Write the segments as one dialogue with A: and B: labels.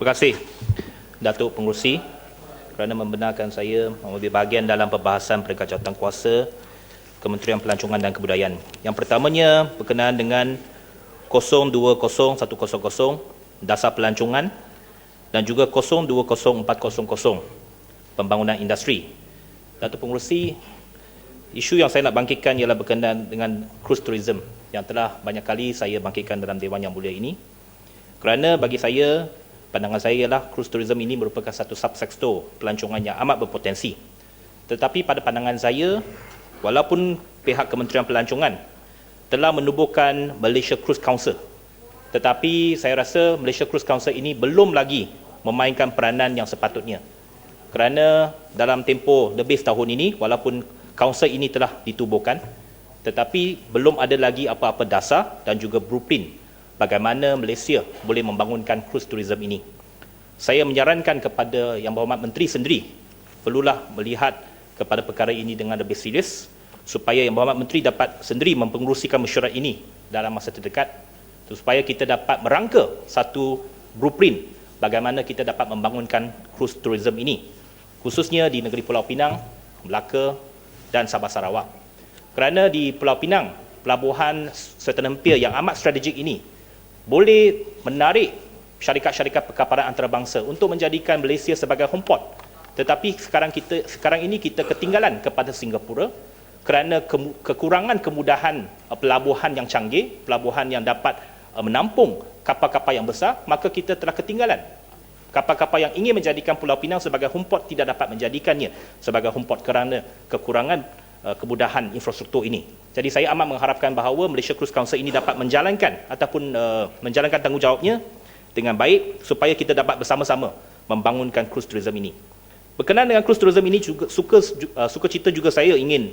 A: Terima kasih Datuk Pengerusi kerana membenarkan saya mengambil bahagian dalam perbahasan peringkat jawatankuasa Kementerian Pelancongan dan Kebudayaan. Yang pertamanya berkenaan dengan 020100 Dasar Pelancongan dan juga 020400 Pembangunan Industri. Datuk Pengerusi, isu yang saya nak bangkitkan ialah berkenaan dengan cruise tourism yang telah banyak kali saya bangkitkan dalam Dewan Yang Mulia ini. Kerana bagi saya, pandangan saya ialah cruise tourism ini merupakan satu subsektor pelancongan yang amat berpotensi. Tetapi pada pandangan saya, walaupun pihak Kementerian Pelancongan telah menubuhkan Malaysia Cruise Council, tetapi saya rasa Malaysia Cruise Council ini belum lagi memainkan peranan yang sepatutnya. Kerana dalam tempoh lebih setahun ini, walaupun Kaunsil ini telah ditubuhkan, tetapi belum ada lagi apa-apa dasar dan juga blueprint bagaimana Malaysia boleh membangunkan cruise tourism ini. Saya menyarankan kepada Yang Berhormat Menteri sendiri perlulah melihat kepada perkara ini dengan lebih serius supaya Yang Berhormat Menteri dapat sendiri mempengerusikan mesyuarat ini dalam masa terdekat supaya kita dapat merangka satu blueprint bagaimana kita dapat membangunkan cruise tourism ini, khususnya di negeri Pulau Pinang, Melaka dan Sabah Sarawak. Kerana di Pulau Pinang, pelabuhan Sultan Empire yang amat strategik ini boleh menarik syarikat-syarikat perkapalan antarabangsa untuk menjadikan Malaysia sebagai home port. Tetapi sekarang ini kita ketinggalan kepada Singapura kerana kekurangan kemudahan pelabuhan yang canggih, pelabuhan yang dapat menampung kapal-kapal yang besar, maka kita telah ketinggalan. Kapal-kapal yang ingin menjadikan Pulau Pinang sebagai home port tidak dapat menjadikannya sebagai home port kerana kekurangan kemudahan infrastruktur ini. Jadi saya amat mengharapkan bahawa Malaysia Cruise Council ini dapat menjalankan ataupun menjalankan tanggungjawabnya dengan baik supaya kita dapat bersama-sama membangunkan cruise tourism ini. Berkenaan dengan cruise tourism ini juga suka cita juga saya ingin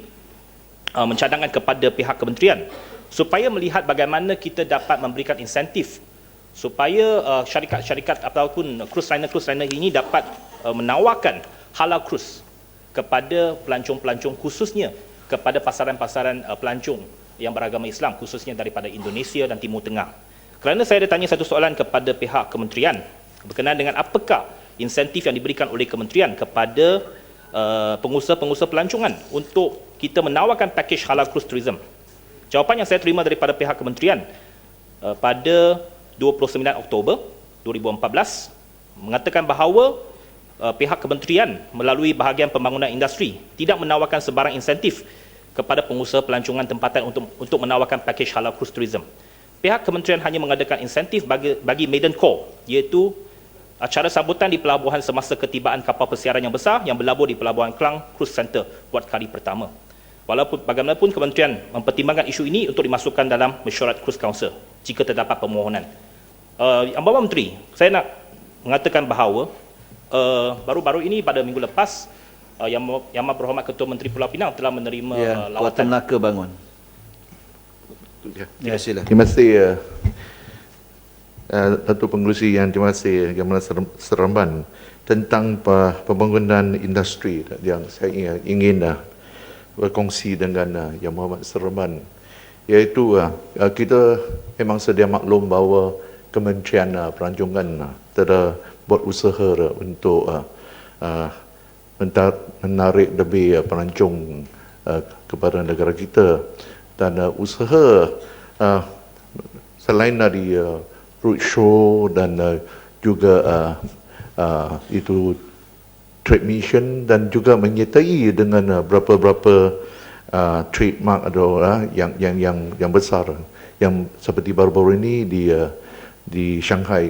A: mencadangkan kepada pihak kementerian supaya melihat bagaimana kita dapat memberikan insentif supaya syarikat-syarikat ataupun cruise liner ini dapat menawarkan halal cruise kepada pelancong-pelancong, khususnya kepada pasaran-pasaran pelancong yang beragama Islam, khususnya daripada Indonesia dan Timur Tengah. Kerana saya ada tanya satu soalan kepada pihak kementerian berkenaan dengan apakah insentif yang diberikan oleh kementerian kepada pengusaha-pengusaha pelancongan untuk kita menawarkan pakej halal cruise tourism. Jawapan yang saya terima daripada pihak kementerian pada 29 Oktober 2014 mengatakan bahawa pihak kementerian melalui bahagian pembangunan industri tidak menawarkan sebarang insentif kepada pengusaha pelancongan tempatan untuk menawarkan pakej halal cruise tourism. Pihak kementerian hanya mengadakan insentif bagi maiden call, iaitu acara sambutan di pelabuhan semasa ketibaan kapal persiaran yang besar yang berlabur di Pelabuhan Klang Cruise Center buat kali pertama. Walaupun bagaimanapun kementerian mempertimbangkan isu ini untuk dimasukkan dalam mesyuarat Cruise Council jika terdapat permohonan. Yang Berhormat Menteri, saya nak mengatakan bahawa baru-baru ini pada minggu lepas Yang Berhormat Ketua Menteri Pulau Pinang telah menerima lawatan.
B: Naka bangun. Ya, sila.
C: Terima kasih Datuk Pengerusi, yang terima kasih Yang Mulia Seremban tentang pembangunan industri yang saya ingin berkongsi dengan Yang Muhammad Seremban, iaitu kita memang sedia maklum bahawa Kementerian Pelancongan telah buat usaha untuk menarik lebih pelancong kepada negara kita, dan usaha selain dari roadshow dan juga itu trade mission, dan juga menyertai dengan berapa-berapa trademark atau yang besar, yang seperti baru-baru ini di Shanghai,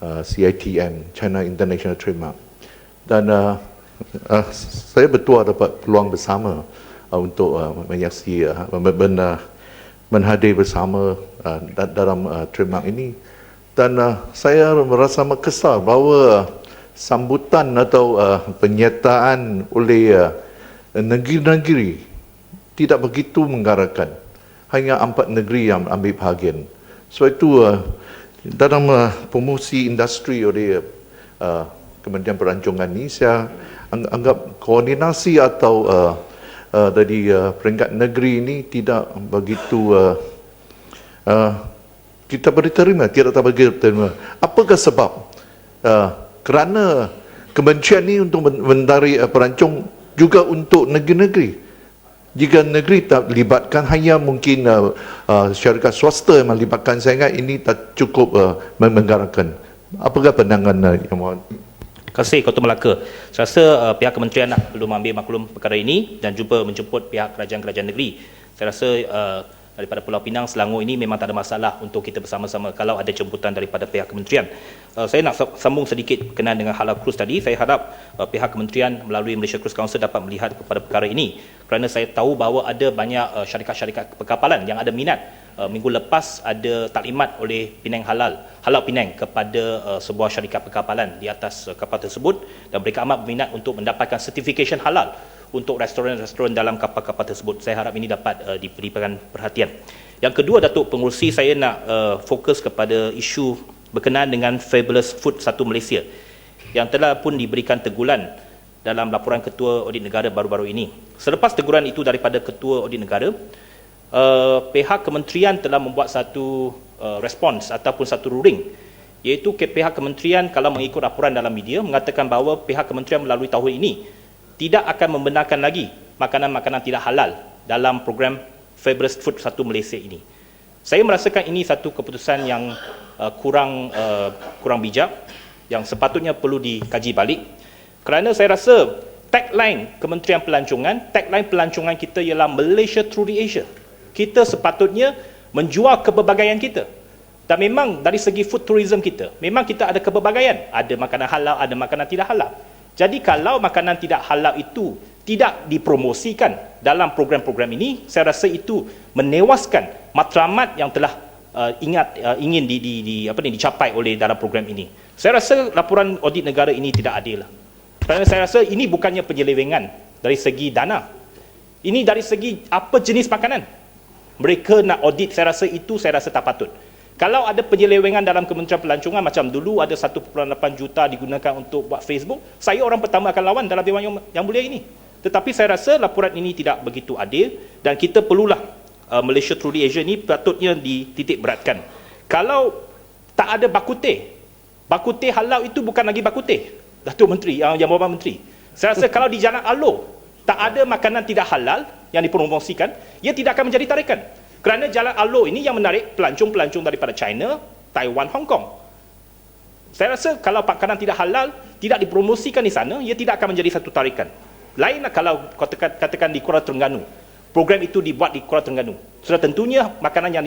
C: CITM, China International Trademark. Dan saya betul dapat peluang bersama untuk menyaksikan, menhadir bersama dalam trademark ini. Dan saya merasa kesal bahawa sambutan atau penyertaan oleh negeri-negeri tidak begitu menggalakkan. Hanya 4 negeri yang ambil bahagian. Sebab itu dalam promosi industri oleh Kementerian Pelancongan ini, saya anggap koordinasi atau dari peringkat negeri ini tidak begitu kita boleh terima, tidak begitu terima. Apakah sebab? kerana kementerian ni untuk menarik perancung juga untuk negeri-negeri. Jika negeri tak libatkan, hanya mungkin syarikat swasta yang melibatkan, saya ingat ini tak cukup menggarakan. Apakah pandangan Yang Mohon?
A: Terima kasih Ketua Melaka. Saya rasa pihak kementerian perlu mengambil maklum perkara ini dan juga menjemput pihak kerajaan-kerajaan negeri. Saya rasa daripada Pulau Pinang, Selangor ini memang tak ada masalah untuk kita bersama-sama kalau ada jemputan daripada pihak kementerian. Saya nak sambung sedikit berkenaan dengan halal cruise tadi. Saya harap pihak kementerian melalui Malaysia Cruise Council dapat melihat kepada perkara ini, kerana saya tahu bahawa ada banyak syarikat-syarikat perkapalan yang ada minat. Minggu lepas ada taklimat oleh Penang Halal Penang kepada sebuah syarikat perkapalan di atas kapal tersebut, dan mereka amat berminat untuk mendapatkan certification halal untuk restoran-restoran dalam kapal-kapal tersebut. Saya harap ini dapat diberikan perhatian. Yang kedua, Datuk Pengerusi, saya nak fokus kepada isu berkenaan dengan Fabulous Food 1 Malaysia yang telah pun diberikan teguran dalam laporan Ketua Audit Negara baru-baru ini. Selepas teguran itu daripada Ketua Audit Negara, pihak kementerian telah membuat satu respons ataupun satu ruling, iaitu pihak kementerian kalau mengikut laporan dalam media mengatakan bahawa pihak kementerian melalui tahun ini tidak akan membenarkan lagi makanan-makanan tidak halal dalam program Fabulous Food 1 Malaysia ini. Saya merasakan ini satu keputusan yang kurang bijak, yang sepatutnya perlu dikaji balik, kerana saya rasa tagline Kementerian Pelancongan kita ialah Malaysia Through the Asia. Kita sepatutnya menjual keberbalaian kita. Dan memang dari segi food tourism kita, memang kita ada keberbalaian. Ada makanan halal, ada makanan tidak halal. Jadi kalau makanan tidak halal itu tidak dipromosikan dalam program-program ini, saya rasa itu menewaskan matlamat yang telah ingin dicapai oleh dalam program ini. Saya rasa laporan audit negara ini tidak adil. Kerana saya rasa ini bukannya penyelewengan dari segi dana. Ini dari segi apa jenis makanan. Mereka nak audit, saya rasa tak patut. Kalau ada penyelewengan dalam Kementerian Pelancongan, macam dulu ada 1.8 juta digunakan untuk buat Facebook, saya orang pertama akan lawan dalam Dewan Yang Mulia ini. Tetapi saya rasa laporan ini tidak begitu adil, dan kita perlulah Malaysia Through the Asia ini patutnya dititik beratkan. Kalau tak ada bakuteh halal itu bukan lagi bakuteh, Datuk Menteri, Yang Berhormat Menteri. Saya rasa kalau di Jalan Alor tak ada makanan tidak halal yang dipromosikan, ia tidak akan menjadi tarikan. Kerana Jalan Alor ini yang menarik pelancong-pelancong daripada China, Taiwan, Hong Kong. Saya rasa kalau makanan tidak halal tidak dipromosikan di sana, ia tidak akan menjadi satu tarikan. Lainlah kalau katakan di Kuala Terengganu, program itu dibuat di Kuala Terengganu. Sudah tentunya makanan yang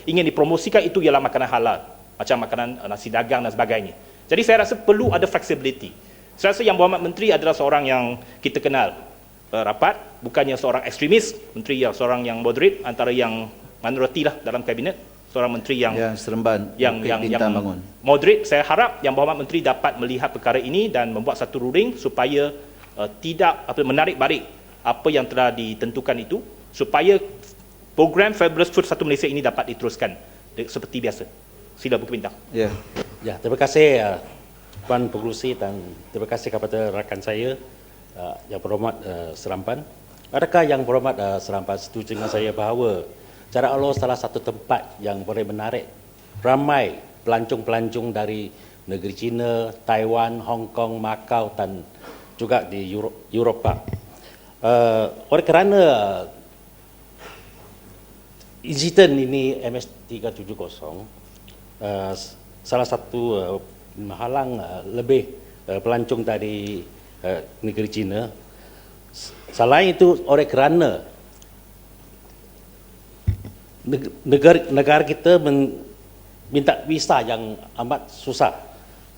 A: ingin dipromosikan itu ialah makanan halal, macam makanan nasi dagang dan sebagainya. Jadi saya rasa perlu ada flexibility. Saya rasa Yang Berhormat Menteri adalah seorang yang kita kenal rapat, bukannya seorang ekstremis, menteri yang seorang yang moderate, antara yang minoriti lah dalam kabinet, seorang menteri yang
B: seremban,
A: yang moderate. Saya harap Yang Berhormat Menteri dapat melihat perkara ini dan membuat satu ruling supaya tidak menarik balik apa yang telah ditentukan itu, supaya program Fabulous Food 1 Malaysia ini dapat diteruskan seperti biasa. Sila Bukit Bintang.
D: Ya, terima kasih Puan Pengerusi, dan terima kasih kepada rakan saya Yang Berhormat Serampan. Adakah Yang Berhormat Serampan setuju dengan saya bahawa Jalan Alor salah satu tempat yang boleh menarik ramai pelancong-pelancong dari negeri China, Taiwan, Hong Kong, Macau dan juga di Eropah. Oleh kerana insiden ini MS370 salah satu menghalang lebih pelancong dari negeri China. Selain itu, oleh kerana negara kita minta visa yang amat susah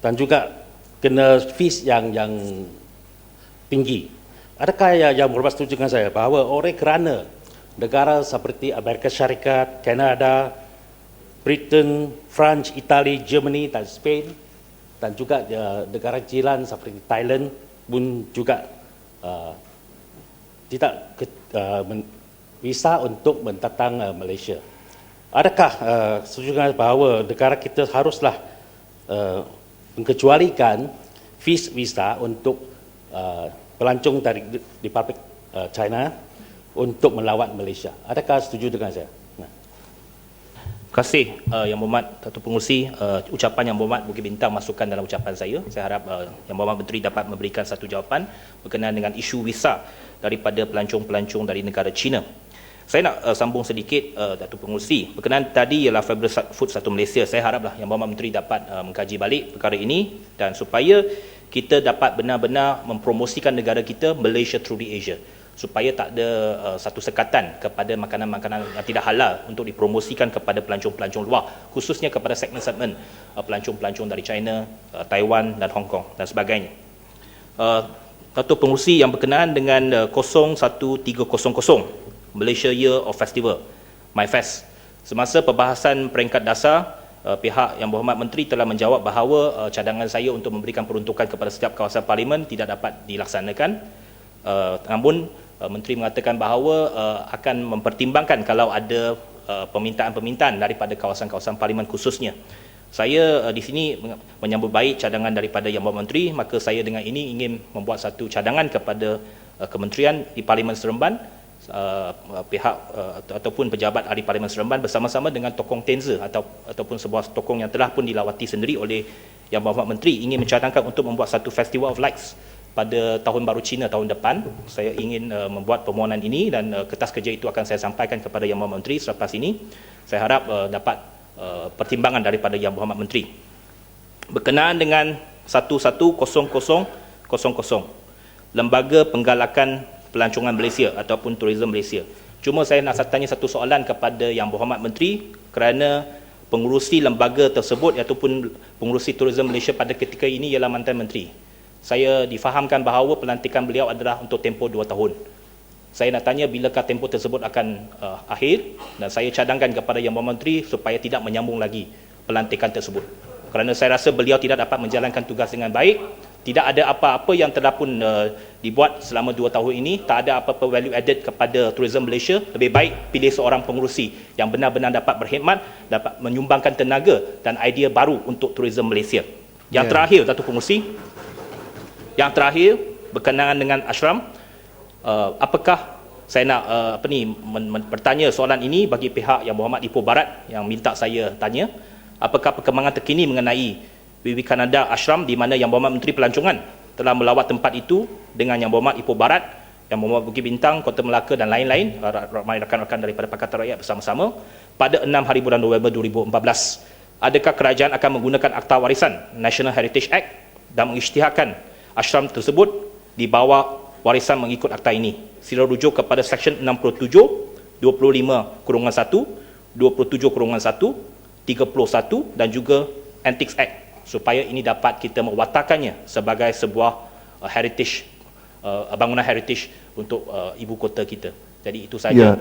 D: dan juga kena fees yang tinggi. Adakah Yang Berhormat setuju dengan saya bahawa oleh kerana negara seperti Amerika Syarikat, Kanada, Britain, France, Itali, Germany dan Spain, dan juga negara jiran seperti Thailand pun juga tidak visa untuk mendatang Malaysia. Adakah setuju bahawa negara kita haruslah mengecualikan fees visa untuk pelancong dari Republik China untuk melawat Malaysia? Adakah setuju dengan saya?
A: Terima kasih Yang Berhormat Datuk Pengerusi, ucapan Yang Berhormat Bukit Bintang masukkan dalam ucapan saya. Saya harap Yang Berhormat Menteri dapat memberikan satu jawapan berkenaan dengan isu visa daripada pelancong-pelancong dari negara China. Saya nak sambung sedikit Datuk Pengerusi. Berkenaan tadi ialah Federal Food Satu Malaysia. Saya haraplah Yang Berhormat Menteri dapat mengkaji balik perkara ini dan supaya kita dapat benar-benar mempromosikan negara kita, Malaysia Truly Asia, supaya tak ada satu sekatan kepada makanan-makanan yang tidak halal untuk dipromosikan kepada pelancong-pelancong luar, khususnya kepada segmen-segmen pelancong-pelancong dari China, Taiwan dan Hong Kong dan sebagainya. Datuk Pengerusi, yang berkenaan dengan 01300 Malaysia Year of Festival, MyFest, semasa perbahasan peringkat dasar, pihak Yang Berhormat Menteri telah menjawab bahawa cadangan saya untuk memberikan peruntukan kepada setiap kawasan parlimen tidak dapat dilaksanakan. Namun Menteri mengatakan bahawa akan mempertimbangkan kalau ada permintaan-permintaan daripada kawasan-kawasan parlimen khususnya. Saya di sini menyambut baik cadangan daripada Yang Berhormat Menteri, maka saya dengan ini ingin membuat satu cadangan kepada kementerian di Parlimen Seremban, pihak ataupun pejabat ahli Parlimen Seremban bersama-sama dengan tokong Tenza ataupun sebuah tokong yang telah pun dilawati sendiri oleh Yang Berhormat Menteri, ingin mencadangkan untuk membuat satu Festival of Lights pada Tahun Baru Cina tahun depan. Saya ingin membuat permohonan ini dan kertas kerja itu akan saya sampaikan kepada Yang Berhormat Menteri selepas ini. Saya harap dapat pertimbangan daripada Yang Berhormat Menteri. Berkenaan dengan 11000, Lembaga Penggalakan Pelancongan Malaysia ataupun Tourism Malaysia. Cuma saya nak tanya satu soalan kepada Yang Berhormat Menteri kerana pengurusi lembaga tersebut ataupun pengurusi Tourism Malaysia pada ketika ini ialah mantan menteri. Saya difahamkan bahawa pelantikan beliau adalah untuk tempoh 2 tahun. Saya nak tanya bilakah tempoh tersebut akan akhir, dan saya cadangkan kepada Yang Berhormat Menteri supaya tidak menyambung lagi pelantikan tersebut. Kerana saya rasa beliau tidak dapat menjalankan tugas dengan baik, tidak ada apa-apa yang telah pun dibuat selama 2 tahun ini, tak ada apa-apa value added kepada Tourism Malaysia. Lebih baik pilih seorang pengurusi yang benar-benar dapat berkhidmat, dapat menyumbangkan tenaga dan idea baru untuk Tourism Malaysia. Yang terakhir, Datuk Pengerusi, berkenaan dengan Ashram, apakah saya nak bertanya soalan ini bagi pihak Yang Berhormat Ipoh Barat yang minta saya tanya, apakah perkembangan terkini mengenai Vivekananda Ashram di mana Yang Berhormat Menteri Pelancongan telah melawat tempat itu dengan Yang Berhormat Ipoh Barat, Yang Berhormat Bukit Bintang, Kota Melaka dan lain-lain, ramai rakan-rakan daripada Pakatan Rakyat bersama-sama pada 6 hari bulan November 2014. Adakah kerajaan akan menggunakan Akta Warisan National Heritage Act dan mengisytiharkan ashram tersebut di bawah warisan mengikut akta ini? Sila rujuk kepada Seksyen 67, 25/1, 27/1, 31 dan juga Antiques Act, supaya ini dapat kita mewatakkannya sebagai sebuah heritage, bangunan heritage untuk ibu kota kita. Jadi itu saja.